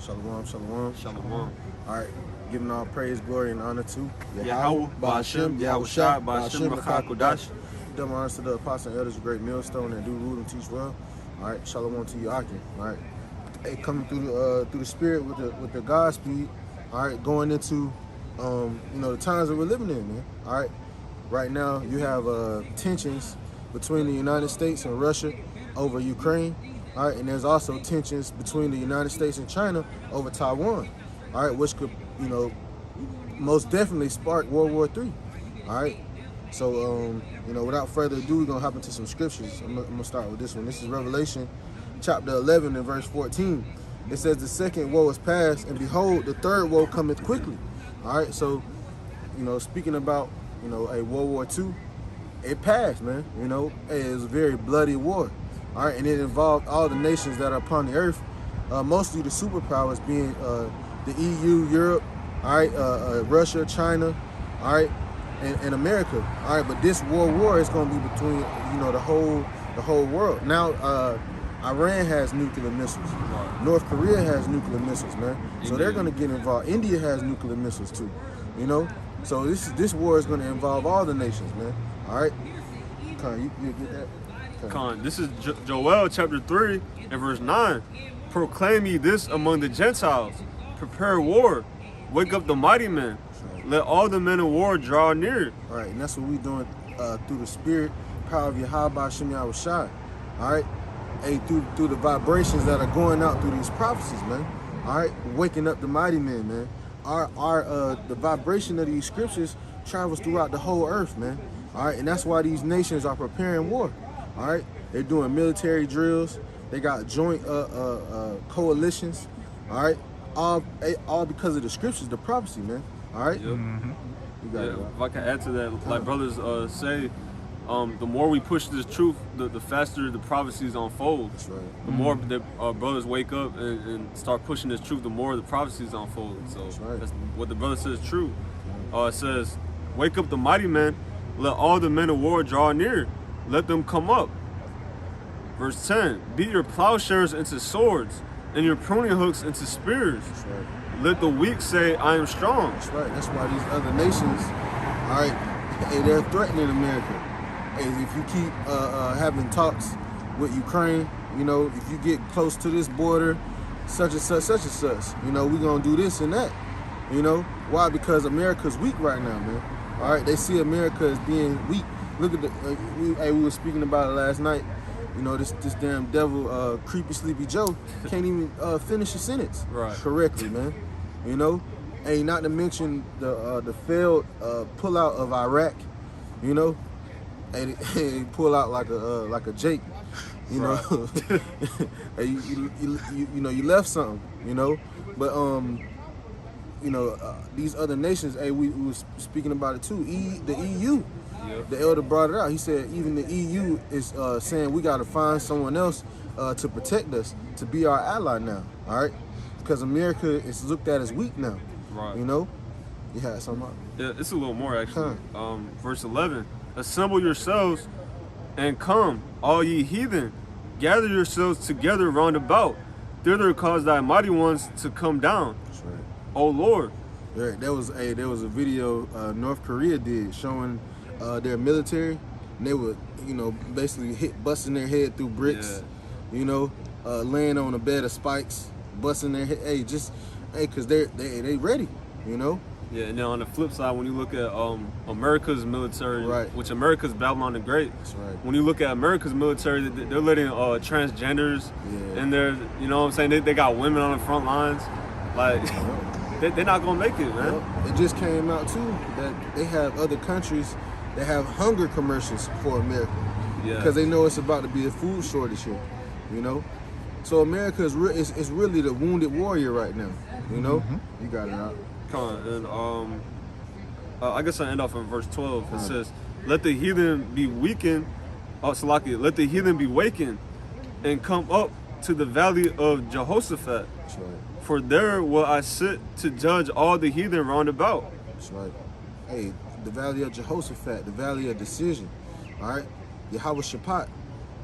Shalom, shalom. Shalom. All right, giving all praise, glory, and honor to Yahweh, Ba'ashem, Yahushua, Ba'ashem, B'chakodash. Double honors to the apostles and elders, a great millstone that do rule and teach well. All right, shalom to you, Akim. All right, hey, coming through the spirit with the Godspeed. All right, going into the times that we're living in, man. All right, right now you have tensions between the United States and Russia over Ukraine. All right, and there's also tensions between the United States and China over Taiwan. All right, which could most definitely spark World War III. All right. So, without further ado, we're going to hop into some scriptures. I'm going to start with this one. This is Revelation chapter 11 and verse 14. It says, the second woe is past, and behold, the third woe cometh quickly. All right, so, speaking about, a World War II, it passed, man. It was a very bloody war. All right, and it involved all the nations that are upon the earth, mostly the superpowers being the EU, Europe, all right, Russia, China, all right, and America. All right, but this world war is going to be between the whole world. Now Iran has nuclear missiles. North Korea has nuclear missiles, man. So they're going to get involved. India has nuclear missiles too. So this war is going to involve all the nations, man. All right, Con, you get that? Con, this is Joel chapter 3 and verse 9. Proclaim ye this among the Gentiles. Prepare war. Wake up the mighty men. Let all the men of war draw near. All right, and that's what we're doing through the spirit, power of Yahweh, Ba'ashem, Yahushua. All right, hey, through the vibrations that are going out through these prophecies, man. All right, waking up the mighty men, man. The vibration of these scriptures travels throughout the whole earth, man. All right, and that's why these nations are preparing war. All right, they're doing military drills. They got joint coalitions. All right, all because of the scriptures, the prophecy, man. All right. Yep. You got it, right? If I can add to that, like brothers say, the more we push this truth, the faster the prophecies unfold. That's right. The more that brothers wake up and start pushing this truth, the more the prophecies unfold. So that's what the brother says is true. It says, wake up the mighty men, let all the men of war draw near, let them come up. Verse 10, beat your plowshares into swords and your pruning hooks into spears. That's right. Let the weak say, I am strong. That's right. That's why these other nations, all right, hey, they're threatening America. Hey, if you keep having talks with Ukraine, if you get close to this border, such and such, we're going to do this and that. Why? Because America's weak right now, man. All right, they see America as being weak. Look at we were speaking about it last night. This damn devil, creepy sleepy Joe, can't even finish a sentence correctly, man. Hey, not to mention the failed pullout of Iraq. Hey, pull out like a Jake. Hey, you left something. But these other nations. Hey, we was speaking about it too. The EU. Yep. The elder brought it out. He said even the EU is saying we got to find someone else to protect us, to be our ally now. All right, because America is looked at as weak now. Right. You had something. Yeah, it's a little more actually. Verse 11: assemble yourselves and come, all ye heathen, gather yourselves together round about. Thither cause thy mighty ones to come down. That's right. O Lord. Yeah, there was a video North Korea did showing their military, and they would, basically busting their head through bricks, laying on a bed of spikes, busting their head, because they ready, Yeah, and then on the flip side, when you look at America's military, right, which America's Babylon the Great, that's right. When you look at America's military, they're letting transgenders, and they're, they got women on the front lines, like. They're not gonna make it, man. It just came out too that they have other countries that have hunger commercials for America, because they know it's about to be a food shortage here, So America is really the wounded warrior right now, You got it out. And I guess I end off in verse 12. It says, "Let the heathen be weakened, let the heathen be wakened, and come up to the valley of Jehoshaphat. That's right. For there will I sit to judge all the heathen round about." That's right. Hey, the valley of Jehoshaphat, the valley of decision. All right, Yahweh Shaphat.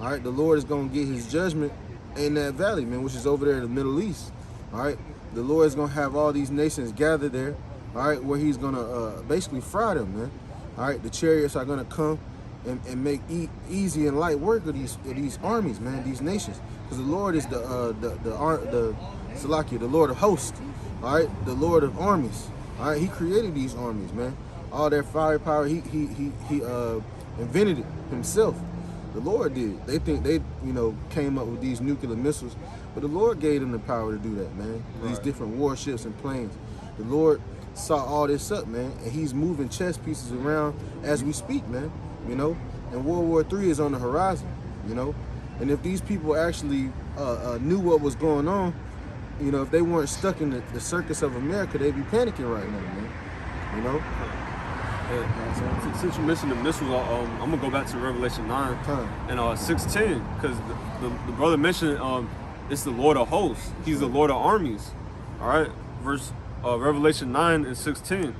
All right, the Lord is gonna get His judgment in that valley, man, which is over there in the Middle East. All right, the Lord is gonna have all these nations gather there, all right, where He's gonna basically fry them, man. All right, the chariots are gonna come and make easy and light work of these armies, man, these nations, because the Lord is the Salakia, the Lord of hosts, all right, the Lord of armies, all right. He created these armies, man. All their firepower, he invented it himself. The Lord did. They think they, came up with these nuclear missiles, but the Lord gave them the power to do that, man. These different warships and planes. The Lord saw all this up, man, and He's moving chess pieces around as we speak, man. And World War III is on the horizon, And if these people actually knew what was going on, if they weren't stuck in the circus of America, they'd be panicking right now, man. Since you mentioned the missiles, I'm gonna go back to Revelation 9 and 16, because the brother mentioned it's the Lord of hosts. He's the Lord of armies. All right, Revelation 9 and 16,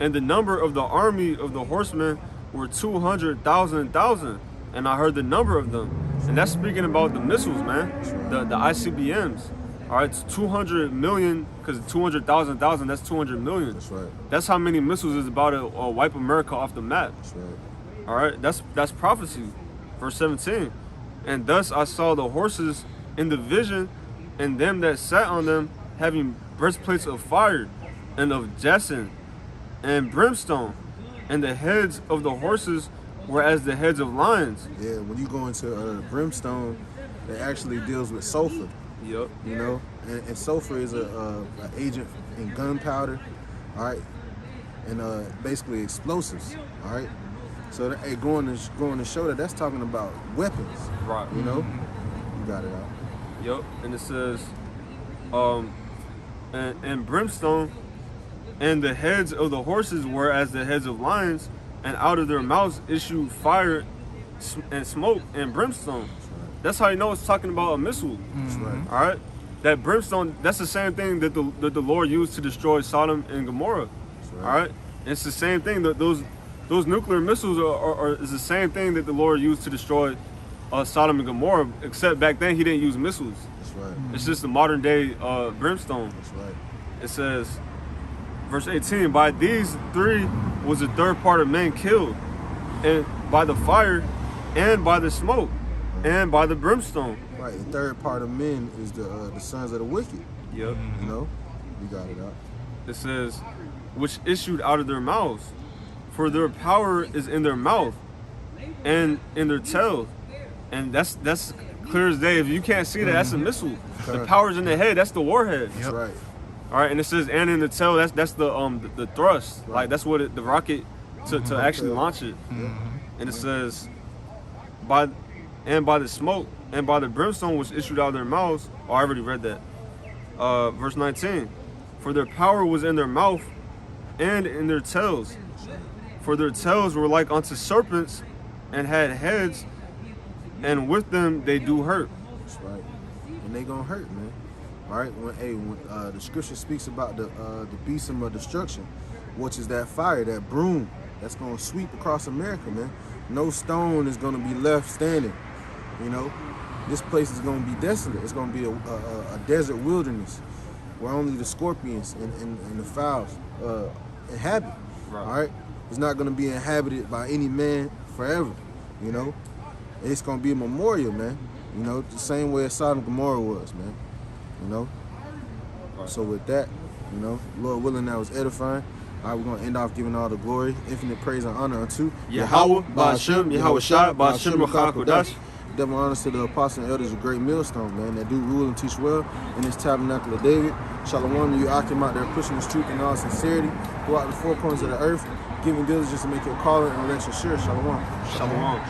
and the number of the army of the horsemen were 200,000, and I heard the number of them, and that's speaking about the missiles, man, the ICBMs. All right, it's 200 million, because 200,000, that's 200 million. That's right. That's how many missiles is about to wipe America off the map. That's right. All right, that's prophecy. Verse 17. And thus I saw the horses in the vision, and them that sat on them having breastplates of fire, and of jacinth, and brimstone, and the heads of the horses were as the heads of lions. Yeah, when you go into brimstone, it actually deals with sulfur. Yep. And sulfur is a agent in gunpowder, all right, and basically explosives, all right. So going to show that's talking about weapons, right? You got it out. Yep. And it says, and brimstone, and the heads of the horses were as the heads of lions, and out of their mouths issued fire and smoke and brimstone. That's how you know it's talking about a missile. That's right. All right, that brimstone, that's the same thing that the Lord used to destroy Sodom and Gomorrah. Right. All right, and it's the same thing that those nuclear missiles is the same thing that the Lord used to destroy Sodom and Gomorrah. Except back then He didn't use missiles. That's right. It's just the modern day brimstone. That's right. It says, verse 18, by these three was a third part of men killed, and by the fire, and by the smoke, and by the brimstone. Right, the third part of men is the sons of the wicked. Yep. You got it out. It says, which issued out of their mouths, for their power is in their mouth and in their tail. And that's clear as day. If you can't see that, that's a missile. The power's in the head, that's the warhead. That's right. All right, and it says, and in the tail, that's the thrust. Right. Like that's what the rocket to actually launch it. And it says, by the smoke and by the brimstone which issued out of their mouths. Oh, I already read that. Verse 19, for their power was in their mouth and in their tails. For their tails were like unto serpents, and had heads, and with them they do hurt. That's right. And they gonna hurt, man. All right. When the scripture speaks about the besom of destruction, which is that fire, that broom that's gonna sweep across America, man. No stone is gonna be left standing. This place is gonna be desolate. It's gonna be a desert wilderness where only the scorpions and the fowls inhabit. Right. All right. It's not gonna be inhabited by any man forever. It's gonna be a memorial, man. The same way as Sodom and Gomorrah was, man. Right. So with that, Lord willing, that was edifying. All right, we're going to end off giving all the glory, infinite praise and honor unto Yahweh, Ba'ashem, Yahweh Shai, Ba'ashem, Ruach Double honors to the apostles and elders of Great Millstone, man, that do rule and teach well in this tabernacle of David. Shalom to you, Akim, out there pushing this truth in all sincerity throughout the four corners of the earth, giving diligence to make your calling and election sure. Shalom. Shalom.